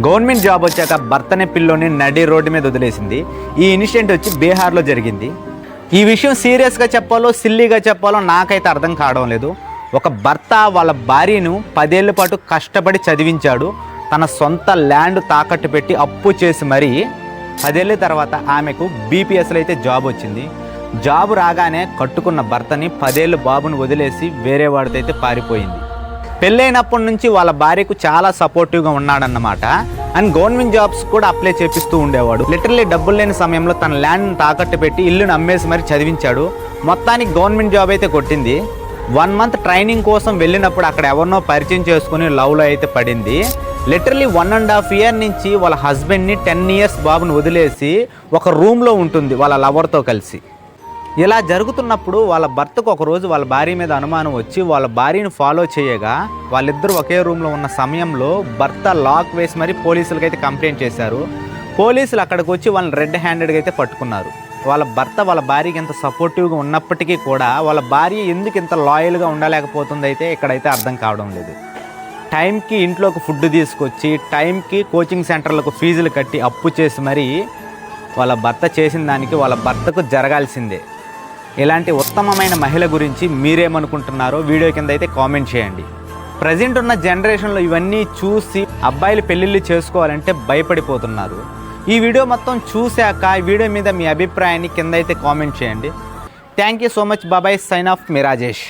Government job వచ్చాక భర్తనే పిల్లోని నడి రోడ్డు మీద వదిలేసింది. ఈ ఇన్సిడెంట్ వచ్చి బీహార్లో జరిగింది. ఈ విషయం సీరియస్గా చెప్పాలో సిల్లీగా చెప్పాలో నాకైతే అర్థం కావడం లేదు. ఒక భర్త వాళ్ళ భార్యను 10 ఏళ్ల పాటు కష్టపడి చదివించాడు. తన సొంత ల్యాండ్ తాకట్టు పెట్టి అప్పు చేసి మరీ 10 ఏళ్ళ తర్వాత ఆమెకు బీపీఎస్లో అయితే జాబ్ వచ్చింది. జాబ్ రాగానే కట్టుకున్న భర్తని 10 ఏళ్ళ బాబుని వదిలేసి వేరే వాడితో అయితే పారిపోయింది. పెళ్ళైనప్పటి నుంచి వాళ్ళ భార్యకు చాలా సపోర్టివ్గా ఉన్నాడన్నమాట. అండ్ గవర్నమెంట్ జాబ్స్ కూడా అప్లై చేపిస్తూ ఉండేవాడు. లిటరల్లీ డబ్బులు లేని సమయంలో తన ల్యాండ్ని తాకట్టు పెట్టి ఇల్లుని అమ్మేసి మరి చదివించాడు. మొత్తానికి గవర్నమెంట్ జాబ్ అయితే కొట్టింది. 1 మంత్ ట్రైనింగ్ కోసం వెళ్ళినప్పుడు అక్కడ ఎవరినో పరిచయం చేసుకుని లవ్లో అయితే పడింది. లిటరలీ 1.5 ఇయర్ నుంచి వాళ్ళ హస్బెండ్ని 10 ఇయర్స్ బాబుని వదిలేసి ఒక రూమ్లో ఉంటుంది వాళ్ళ లవర్తో కలిసి. ఇలా జరుగుతున్నప్పుడు వాళ్ళ భర్తకు ఒకరోజు వాళ్ళ భార్య మీద అనుమానం వచ్చి వాళ్ళ భార్యను ఫాలో చేయగా వాళ్ళిద్దరూ ఒకే రూమ్లో ఉన్న సమయంలో భర్త లాక్ వేసి మరి పోలీసులకి అయితే కంప్లైంట్ చేశారు. పోలీసులు అక్కడికి వచ్చి వాళ్ళని రెడ్ హ్యాండెడ్గా అయితే పట్టుకున్నారు. వాళ్ళ భర్త వాళ్ళ భార్యకి ఎంత సపోర్టివ్గా ఉన్నప్పటికీ కూడా వాళ్ళ భార్య ఎందుకు ఇంత లాయల్గా ఉండలేకపోతుంది అయితే ఇక్కడైతే అర్థం కావడం లేదు. టైంకి ఇంట్లోకి ఫుడ్ తీసుకొచ్చి టైంకి కోచింగ్ సెంటర్లకు ఫీజులు కట్టి అప్పు చేసి మరీ వాళ్ళ భర్త చేసిన దానికి వాళ్ళ భర్తకు జరగాల్సిందే. ఇలాంటి ఉత్తమమైన మహిళ గురించి మీరేమనుకుంటున్నారో వీడియో కింద అయితే కామెంట్ చేయండి. ప్రజెంట్ ఉన్న జనరేషన్లో ఇవన్నీ చూసి అబ్బాయిలు పెళ్ళిళ్ళు చేసుకోవాలంటే భయపడిపోతున్నారు. ఈ వీడియో మొత్తం చూశాక ఈ వీడియో మీద మీ అభిప్రాయాన్ని కింద అయితే కామెంట్ చేయండి. Thank you so much. Bye bye. Sign off మీ రాజేష్.